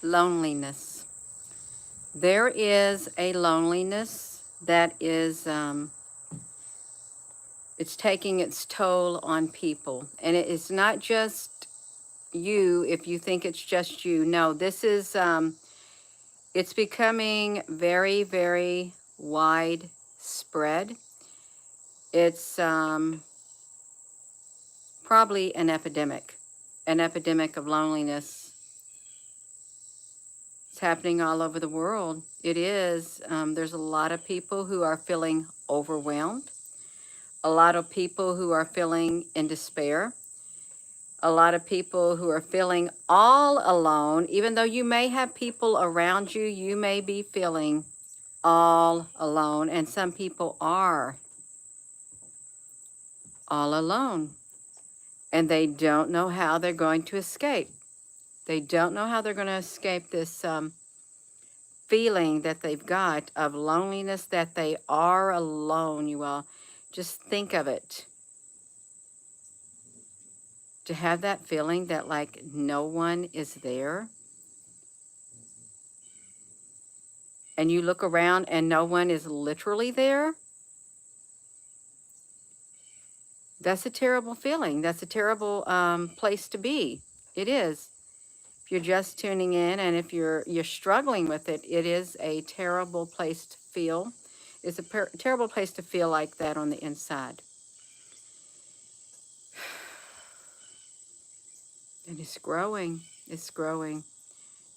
Loneliness. There is a loneliness that is, it's taking its toll on people. And it is not just you if you think it's just you. No, this is, it's becoming very, very widespread. It's probably an epidemic of loneliness. It's happening all over the world. It is. There's a lot of people who are feeling overwhelmed, a lot of people who are feeling in despair, a lot of people who are feeling all alone. Even though you may have people around you, you may be feeling all alone. And some people are all alone. And they don't know how they're going to escape. They don't know how they're going to escape this feeling that they've got of loneliness, that they are alone, you all. Just think of it. To have that feeling that like no one is there. And you look around and no one is literally there. That's a terrible feeling. That's a terrible place to be. It is. If you're just tuning in and if you're struggling with it, it is a terrible place to feel. It's a terrible place to feel like that on the inside. And it's growing. It's growing.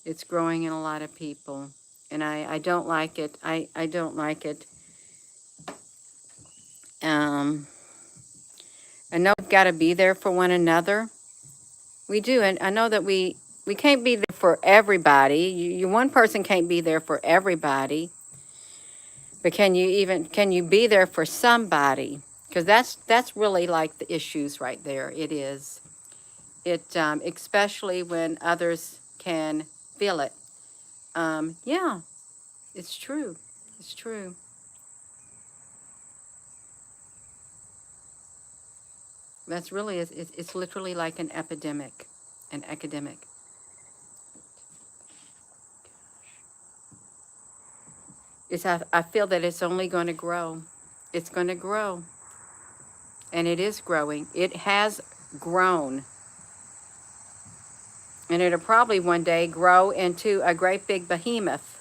It's growing in a lot of people. And I don't like it. I don't like it. I know we've got to be there for one another. We do. And I know that we can't be there for everybody. You one person can't be there for everybody. But can you be there for somebody? Because that's really like the issues right there. It is. It especially when others can feel it. Yeah, it's true. It's true. That's really it's literally like an epidemic, an academic. I feel that it's only going to grow. It's going to grow, and it is growing. It has grown. And it'll probably one day grow into a great big behemoth.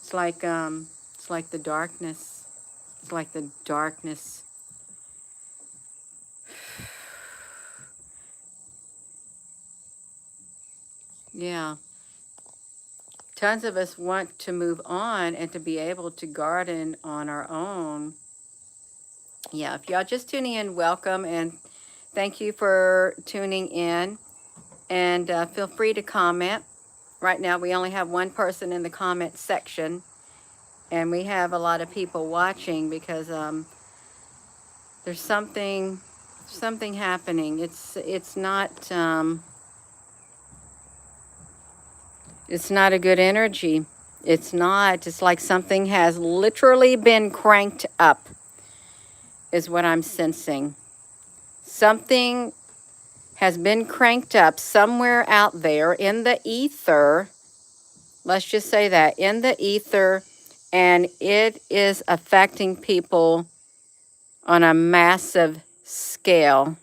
It's like the darkness. It's like the darkness. Yeah. Tons of us want to move on and to be able to garden on our own. Yeah, if y'all just tuning in, welcome, and thank you for tuning in. And feel free to comment. Right now, we only have one person in the comment section, and we have a lot of people watching because there's something happening. It's not a good energy. It's not. It's like something has literally been cranked up, is what I'm sensing. Something has been cranked up somewhere out there in the ether. Let's just say that, in the ether, and it is affecting people on a massive scale.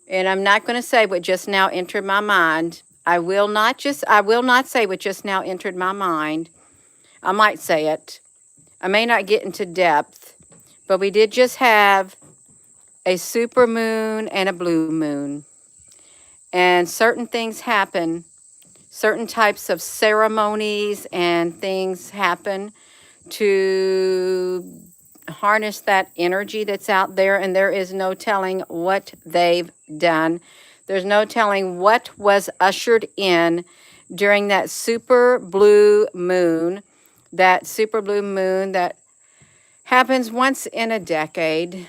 And I'm not going to say what just now entered my mind. I will not say what just now entered my mind. I might say it. I may not get into depth, but we did just have a super moon and a blue moon. And certain things happen, certain types of ceremonies and things happen to harness that energy that's out there, and there is no telling what they've done. There's no telling what was ushered in during that super blue moon that happens once in a decade.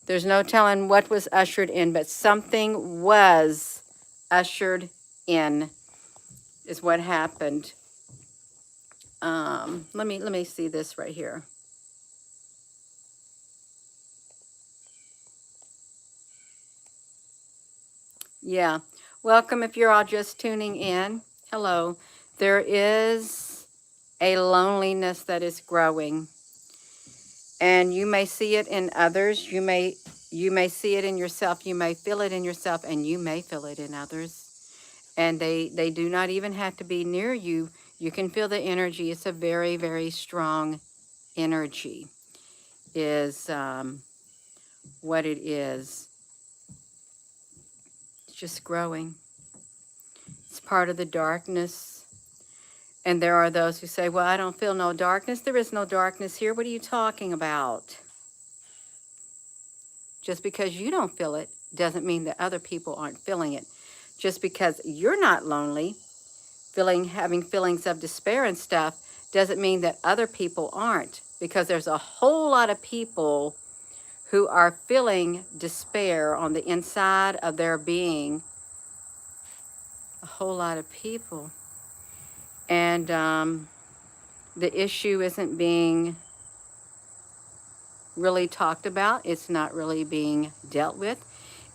There's no telling what was ushered in, but something was ushered in, is what happened. Let me see this right here. Yeah. Welcome if you're all just tuning in. Hello. There is a loneliness that is growing, and you may see it in others. You may see it in yourself. You may feel it in yourself, and you may feel it in others. And they do not even have to be near you. You can feel the energy. It's a very, very strong energy is what it is. It's just growing. It's part of the darkness. And there are those who say, well, I don't feel no darkness. There is no darkness here. What are you talking about? Just because you don't feel it doesn't mean that other people aren't feeling it. Just because you're not lonely, having feelings of despair and stuff, doesn't mean that other people aren't. Because there's a whole lot of people who are feeling despair on the inside of their being. A whole lot of people. And the issue isn't being really talked about. It's not really being dealt with.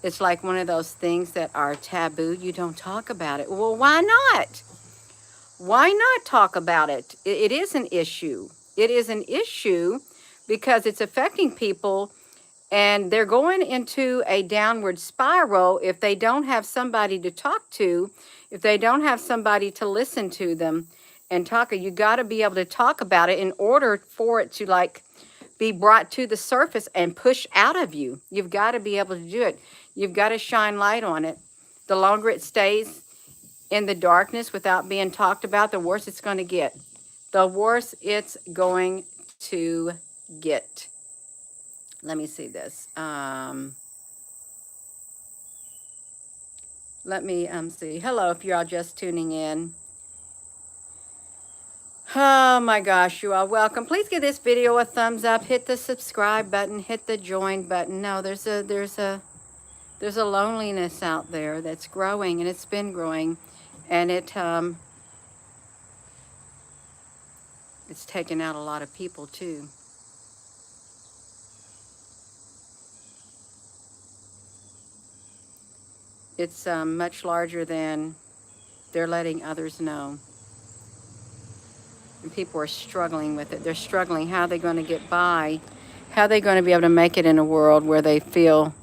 It's like one of those things that are taboo. You don't talk about it. Well, why not? Why not talk about it? It is an issue. It is an issue because it's affecting people, and they're going into a downward spiral if they don't have somebody to talk to, if they don't have somebody to listen to them and talk. You got to be able to talk about it in order for it to like be brought to the surface and push out of you. You've got to be able to do it. You've got to shine light on it. The longer it stays in the darkness without being talked about, the worse it's going to get. The worse it's going to get. Let me see this. Let me see. Hello, if you're all just tuning in. Oh my gosh, you are welcome. Please give this video a thumbs up. Hit the subscribe button. Hit the join button. No, there's a loneliness out there that's growing, and it's been growing, and it's taken out a lot of people too. It's much larger than they're letting others know. And people are struggling with it. They're struggling. How are they going to get by? How are they going to be able to make it in a world where they feel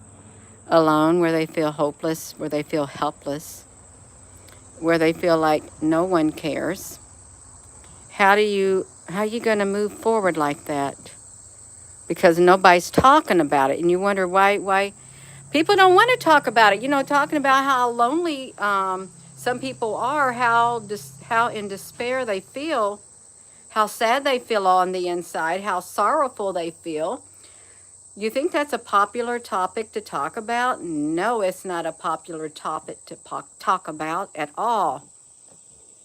alone, where they feel hopeless, where they feel helpless, where they feel like no one cares? How are you going to move forward like that? Because nobody's talking about it, and you wonder why people don't want to talk about it. You know, talking about how lonely some people are, how in despair they feel, how sad they feel on the inside, how sorrowful they feel. You think that's a popular topic to talk about? No, it's not a popular topic to talk about at all.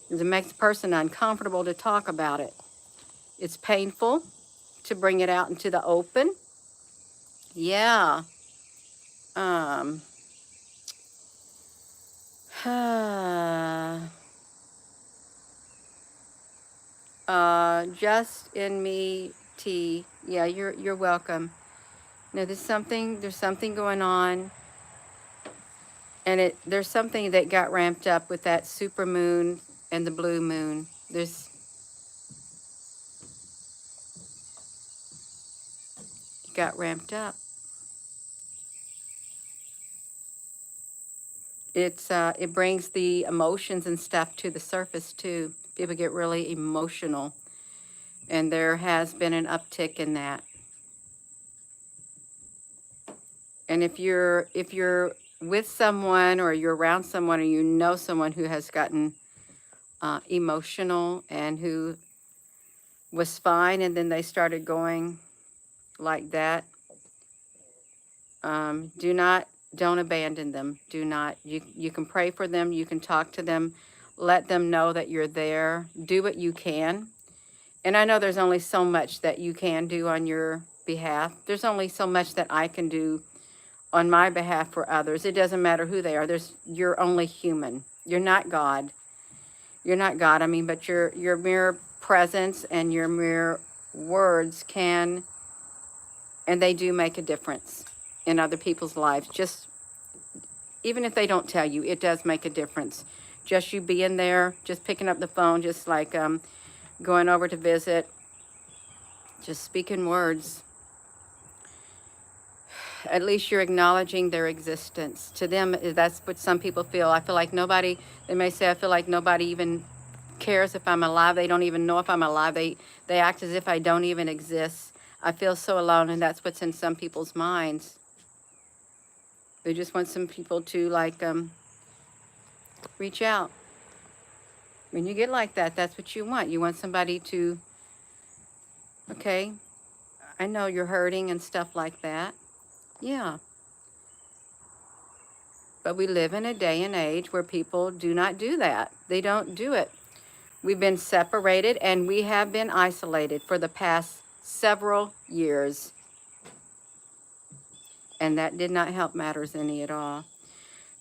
It makes a person uncomfortable to talk about it. It's painful to bring it out into the open. Yeah. Just in me, T. Yeah, you're welcome. No, there's something going on, and there's something that got ramped up with that super moon and the blue moon. It got ramped up. It brings the emotions and stuff to the surface too. People get really emotional, and there has been an uptick in that. And if you're with someone, or you're around someone, or you know someone who has gotten emotional and who was fine and then they started going like that, don't abandon them. Do not. You can pray for them. You can talk to them. Let them know that you're there. Do what you can. And I know there's only so much that you can do on your behalf. There's only so much that I can do on my behalf for others. It doesn't matter who they are. You're only human. You're not God. You're not God. I mean, but your mere presence and your mere words can, and they do make a difference in other people's lives. Just even if they don't tell you, it does make a difference. Just you being there, just picking up the phone, just like going over to visit, just speaking words. At least you're acknowledging their existence. To them, that's what some people feel. I feel like nobody, they may say, I feel like nobody even cares if I'm alive. They don't even know if I'm alive. They act as if I don't even exist. I feel so alone, and that's what's in some people's minds. They just want some people to like reach out. When you get like that, that's what you want. You want somebody to, okay, I know you're hurting and stuff like that. Yeah. But we live in a day and age where people do not do that. They don't do it. We've been separated and we have been isolated for the past several years. And that did not help matters any at all.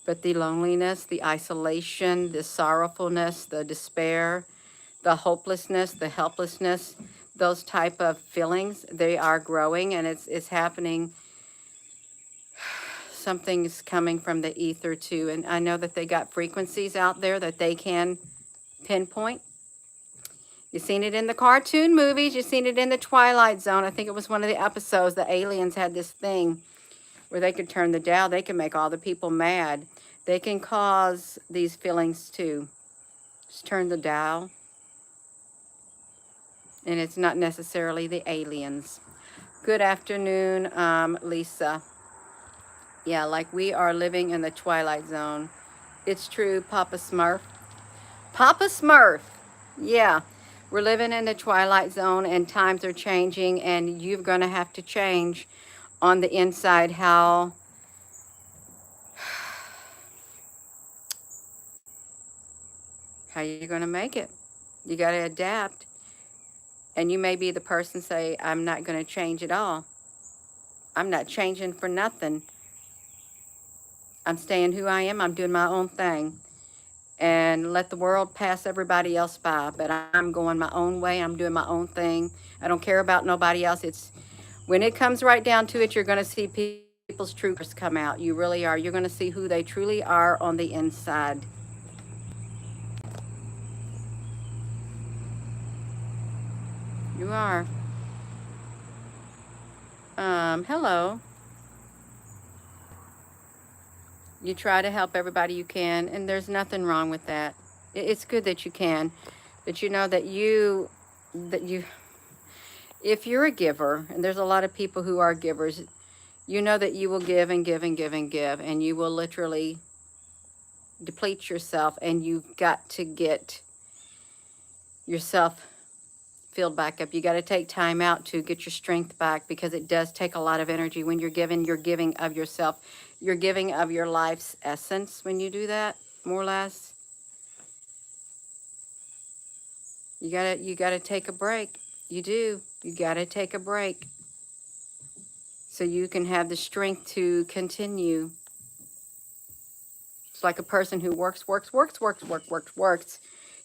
But the loneliness, the isolation, the sorrowfulness, the despair, the hopelessness, the helplessness, those type of feelings, they are growing, and it's happening. Something's coming from the ether too. And I know that they got frequencies out there that they can pinpoint. You've seen it in the cartoon movies. You've seen it in the Twilight Zone. I think it was one of the episodes. The aliens had this thing where they could turn the dial. They can make all the people mad. They can cause these feelings too. Just turn the dial. And it's not necessarily the aliens. Good afternoon, Lisa. Yeah, like we are living in the Twilight Zone. It's true, Papa Smurf. Papa Smurf. Yeah, we're living in the Twilight Zone, and times are changing, and you're going to have to change on the inside how you're going to make it. You got to adapt. And you may be the person say, I'm not going to change at all. I'm not changing for nothing. I'm staying who I am. I'm doing my own thing. And let the world pass everybody else by. But I'm going my own way. I'm doing my own thing. I don't care about nobody else. It's when it comes right down to it, you're going to see people's true colors come out. You really are. You're going to see who they truly are on the inside. You are. Hello. You try to help everybody you can, and there's nothing wrong with that. It's good that you can, but you know that if you're a giver, and there's a lot of people who are givers, you know that you will give and give and give and give, and you will literally deplete yourself, and you've got to get yourself filled back up. You got to take time out to get your strength back, because it does take a lot of energy. When you're giving of yourself. You're giving of your life's essence when you do that, more or less. You gotta take a break. You do. You gotta take a break so you can have the strength to continue. It's like a person who works.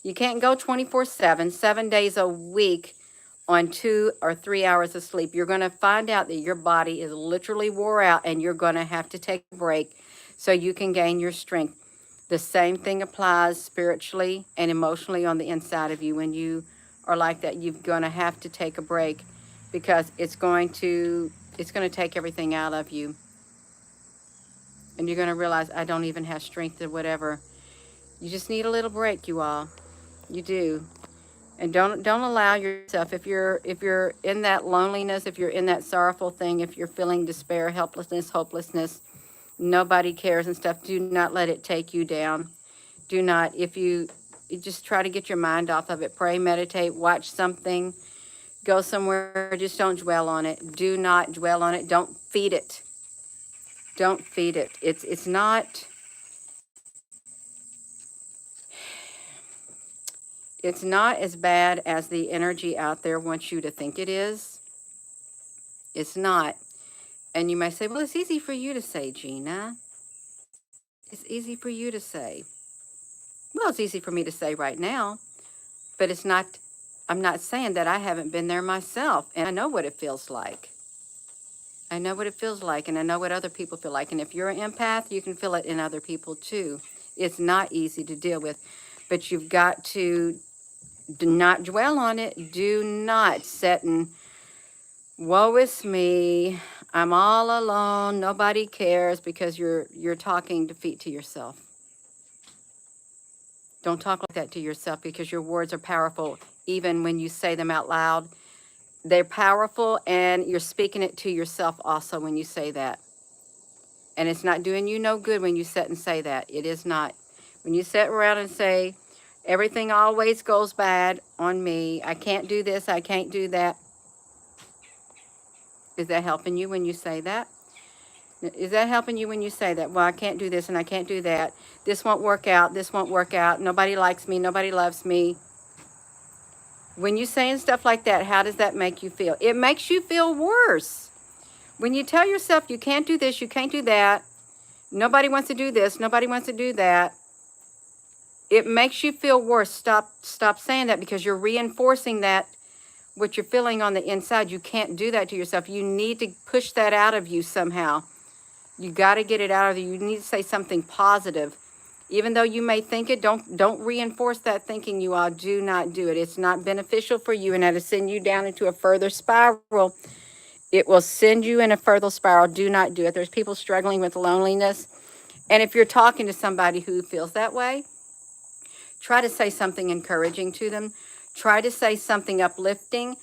You can't go 24/7, 7 days a week on 2 or 3 hours of sleep. You're going to find out that your body is literally wore out, and you're going to have to take a break so you can gain your strength. The same thing applies spiritually and emotionally on the inside of you. When you are like that, you're going to have to take a break, because it's going to take everything out of you. And you're going to realize, I don't even have strength or whatever. You just need a little break, you all. You do. And don't allow yourself, if you're in that loneliness, if you're in that sorrowful thing, if you're feeling despair, helplessness, hopelessness, nobody cares and stuff, do not let it take you down. Do not. If you just try to get your mind off of it, pray, meditate, watch something, go somewhere, just don't dwell on it. Do not dwell on it. Don't feed it. Don't feed it. It's not as bad as the energy out there wants you to think it is. It's not. And you may say, well, it's easy for you to say, Gina. It's easy for you to say. Well, it's easy for me to say right now, but it's not. I'm not saying that I haven't been there myself, and I know what it feels like. I know what it feels like, and I know what other people feel like. And if you're an empath, you can feel it in other people too. It's not easy to deal with, but you've got to do not dwell on it. Do not sit and, woe is me, I'm all alone, nobody cares, because you're talking defeat to yourself. Don't talk like that to yourself, because your words are powerful even when you say them out loud. They're powerful, and you're speaking it to yourself also when you say that. And it's not doing you no good when you sit and say that. It is not. When you sit around and say, everything always goes bad on me, I can't do this, I can't do that. Is that helping you when you say that? Is that helping you when you say that? Well, I can't do this and I can't do that. This won't work out. This won't work out. Nobody likes me. Nobody loves me. When you're saying stuff like that, how does that make you feel? It makes you feel worse. When you tell yourself you can't do this, you can't do that, nobody wants to do this, nobody wants to do that, it makes you feel worse. Stop saying that, because you're reinforcing that, what you're feeling on the inside. You can't do that to yourself. You need to push that out of you somehow. You got to get it out of you. You need to say something positive. Even though you may think it, don't reinforce that thinking. You all do not do it. It's not beneficial for you, and that'll send you down into a further spiral. It will send you in a further spiral. Do not do it. There's people struggling with loneliness. And if you're talking to somebody who feels that way, try to say something encouraging to them. Try to say something uplifting.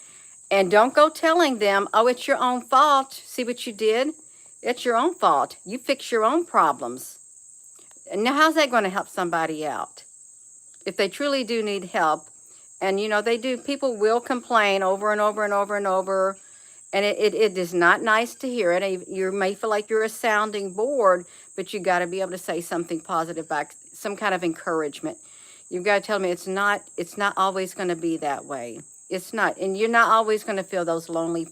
And don't go telling them, oh, it's your own fault. See what you did? It's your own fault. You fix your own problems. And now how's that going to help somebody out? If they truly do need help, and you know, they do, people will complain over and over and over and over. And it is not nice to hear it. You may feel like you're a sounding board, but you got to be able to say something positive back, some kind of encouragement. You've got to tell me it's not always going to be that way. It's not. And you're not always going to feel those lonely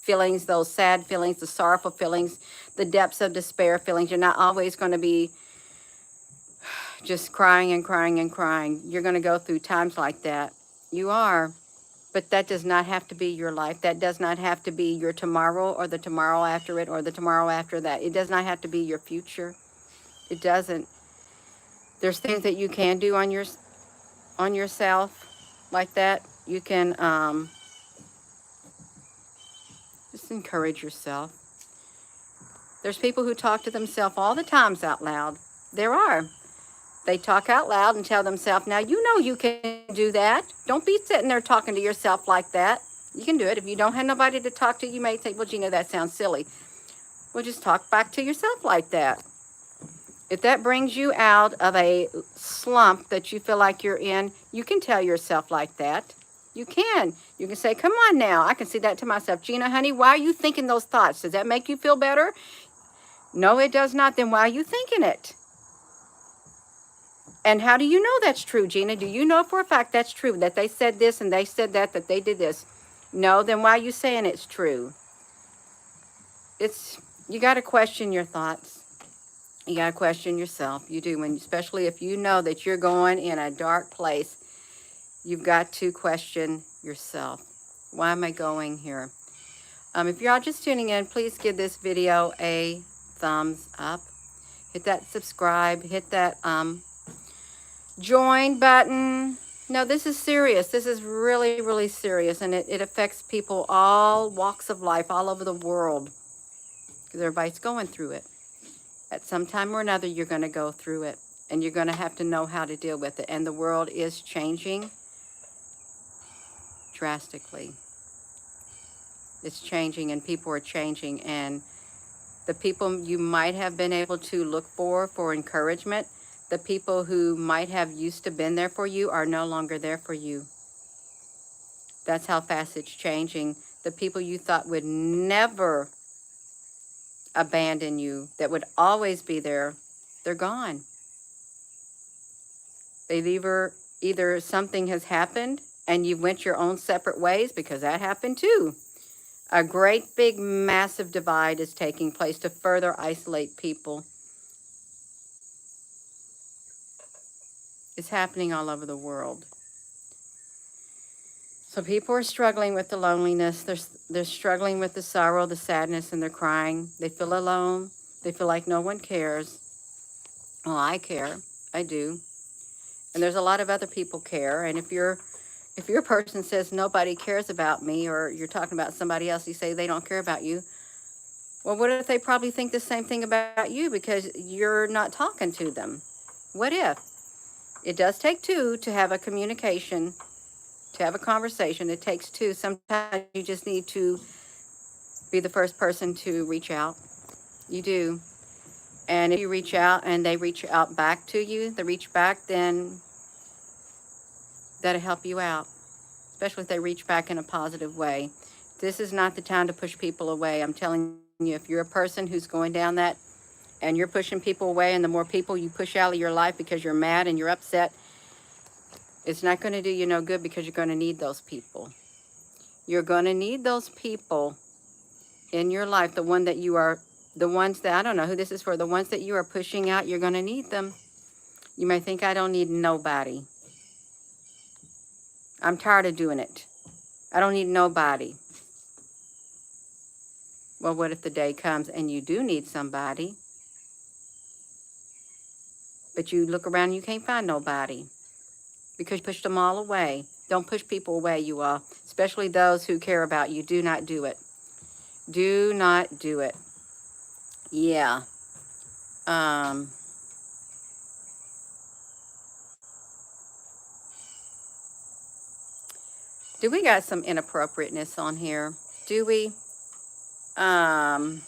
feelings, those sad feelings, the sorrowful feelings, the depths of despair feelings. You're not always going to be just crying and crying and crying. You're going to go through times like that. You are. But that does not have to be your life. That does not have to be your tomorrow, or the tomorrow after it, or the tomorrow after that. It does not have to be your future. It doesn't. There's things that you can do on yourself like that. You can just encourage yourself. There's people who talk to themselves all the times out loud. There are. They talk out loud and tell themselves, now you know you can do that. Don't be sitting there talking to yourself like that. You can do it. If you don't have nobody to talk to, you may think, well, Gina, that sounds silly. Well, just talk back to yourself like that. If that brings you out of a slump that you feel like you're in, you can tell yourself like that. You can. You can say, come on now. I can see that to myself. Gina, honey, why are you thinking those thoughts? Does that make you feel better? No, it does not. Then why are you thinking it? And how do you know that's true, Gina? Do you know for a fact that's true, that they said this and they said that they did this? No, then why are you saying it's true? You got to question your thoughts. You got to question yourself. You do, especially if you know that you're going in a dark place. You've got to question yourself. Why am I going here? If you're all just tuning in, please give this video a thumbs up. Hit that subscribe. Hit that join button. No, this is serious. This is really, really serious. And it affects people, all walks of life, all over the world. Because everybody's going through it. At some time or another, you're going to go through it. And you're going to have to know how to deal with it. And the world is changing drastically. It's changing, and people are changing. And the people you might have been able to look for encouragement, the people who might have used to been there for you are no longer there for you. That's how fast it's changing. The people you thought would never abandon you, that would always be there, they're gone. They've either something has happened and you went your own separate ways, because that happened too. A great big massive divide is taking place to further isolate people. It's happening all over the world. So people are struggling with the loneliness. They're struggling with the sorrow, the sadness, and they're crying. They feel alone. They feel like no one cares. Well, I care. I do. And there's a lot of other people care. And if your person says nobody cares about me, or you're talking about somebody else, you say they don't care about you. Well, what if they probably think the same thing about you because you're not talking to them? What if? It does take two to have a communication, to have a conversation. It takes two. Sometimes you just need to be the first person to reach out. You do. And if you reach out and they reach out back to you, they reach back, then that'll help you out, especially if they reach back in a positive way. This is not the time to push people away. I'm telling you, if you're a person who's going down that and you're pushing people away, and the more people you push out of your life because you're mad and you're upset, it's not going to do you no good, because you're going to need those people. You're going to need those people in your life, the ones that, I don't know who this is for, the ones that you are pushing out, you're going to need them. You may think, I don't need nobody. I'm tired of doing it. I don't need nobody. Well, what if the day comes and you do need somebody, but you look around and you can't find nobody because you pushed them all away? Don't push people away, you all, especially those who care about you. Do not do it. Do not do it. Yeah. Do we got some inappropriateness on here? Do we? Don't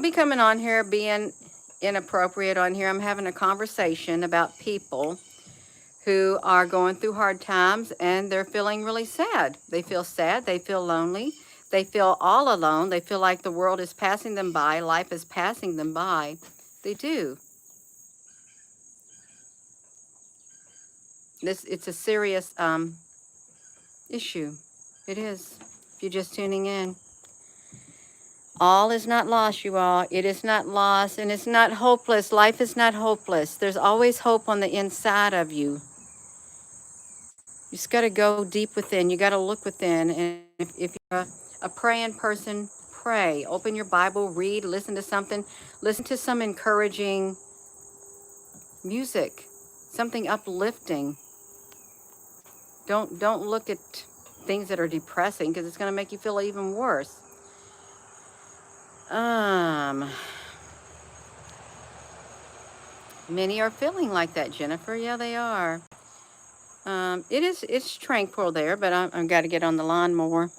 be coming on here being inappropriate on here. I'm having a conversation about people who are going through hard times and they're feeling really sad. They feel sad. They feel lonely. They feel all alone. They feel like the world is passing them by. Life is passing them by. They do. It's a serious issue. It is. If you're just tuning in. All is not lost, you all. It is not lost, and it's not hopeless. Life is not hopeless. There's always hope on the inside of you. You just got to go deep within. You got to look within. And if you're a praying person, pray. Open your Bible, read, listen to something. Listen to some encouraging music, something uplifting. Don't look at things that are depressing, because it's going to make you feel even worse. Many are feeling like that, Jennifer. Yeah, they are. It's tranquil there, but I've got to get on the lawnmower.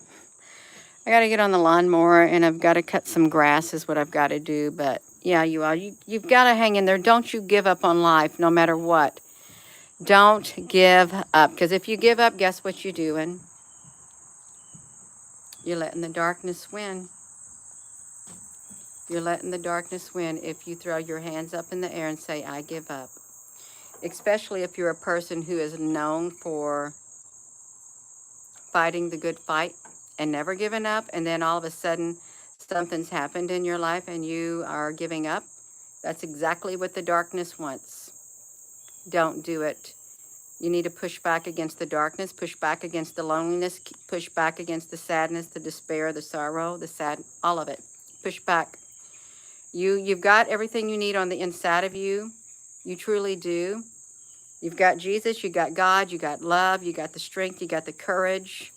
I got to get on the lawnmower, and I've got to cut some grass is what I've got to do. But yeah, you've got to hang in there. Don't you give up on life, no matter what. Don't give up, because if you give up, guess what you're doing? You're letting the darkness win. You're letting the darkness win if you throw your hands up in the air and say, I give up. Especially if you're a person who is known for fighting the good fight and never giving up, and then all of a sudden something's happened in your life and you are giving up. That's exactly what the darkness wants. Don't do it. You need to push back against the darkness, push back against the loneliness, push back against the sadness, the despair, the sorrow, the sad, all of it. Push back. You've got everything you need on the inside of you. You truly do. You've got Jesus, you got God, you got love, you got the strength, you got the courage.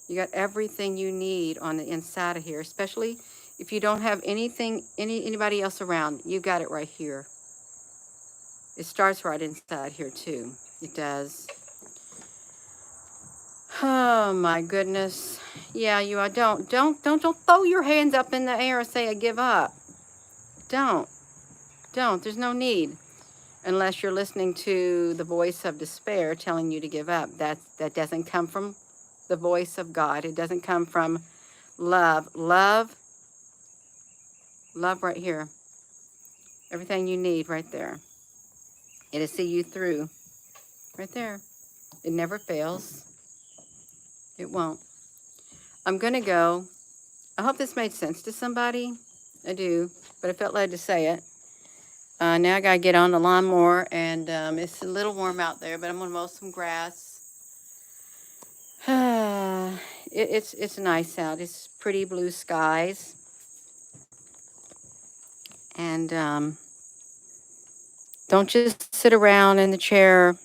You got everything you need on the inside of here, especially if you don't have anybody else around. You got it right here. It starts right inside here too. It does. Oh my goodness. Yeah, you are. Don't throw your hands up in the air and say I give up. Don't. There's no need. Unless you're listening to the voice of despair telling you to give up. That doesn't come from the voice of God. It doesn't come from love. Love right here. Everything you need right there. It'll see you through. Right there. It never fails. It won't. I'm going to go. I hope this made sense to somebody. I do. But I felt led to say it. Now I got to get on the lawnmower, and it's a little warm out there, but I'm going to mow some grass. It's nice out. It's pretty blue skies. And don't just sit around in the chair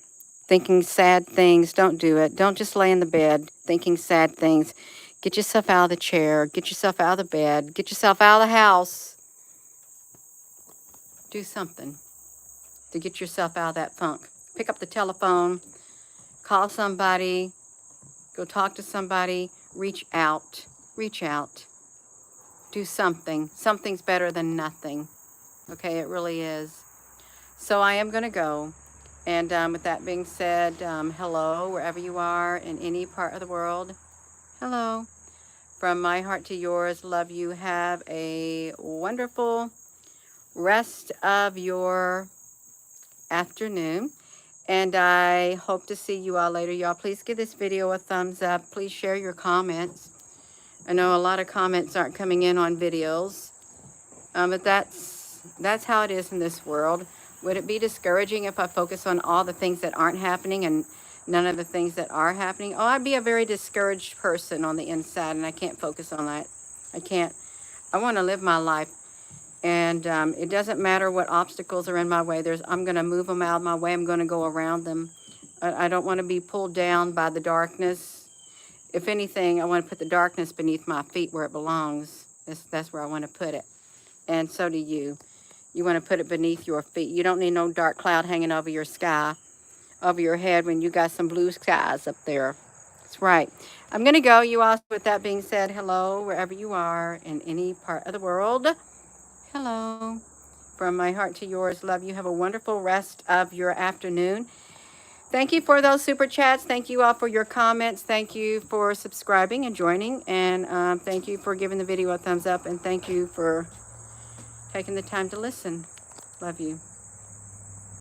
thinking sad things. Don't do it. Don't just lay in the bed thinking sad things. Get yourself out of the chair. Get yourself out of the bed. Get yourself out of the house. Do something to get yourself out of that funk. Pick up the telephone. Call somebody. Go talk to somebody. Reach out. Reach out. Do something. Something's better than nothing. Okay, it really is. So I am going to go. And with that being said, hello, wherever you are in any part of the world. Hello. From my heart to yours, love you. Have a wonderful rest of your afternoon. And I hope to see you all later. Y'all, please give this video a thumbs up. Please share your comments. I know a lot of comments aren't coming in on videos. But that's how it is in this world. Would it be discouraging if I focus on all the things that aren't happening and none of the things that are happening? Oh, I'd be a very discouraged person on the inside, and I can't focus on that. I can't. I want to live my life, and it doesn't matter what obstacles are in my way. I'm going to move them out of my way. I'm going to go around them. I don't want to be pulled down by the darkness. If anything, I want to put the darkness beneath my feet where it belongs. That's where I want to put it. And so do you. You want to put it beneath your feet. You don't need no dark cloud hanging over your sky, over your head when you got some blue skies up there. That's right. I'm going to go. You all, with that being said, hello, wherever you are in any part of the world. Hello. From my heart to yours, love you. Have a wonderful rest of your afternoon. Thank you for those super chats. Thank you all for your comments. Thank you for subscribing and joining. And thank you for giving the video a thumbs up. And thank you for taking the time to listen. Love you.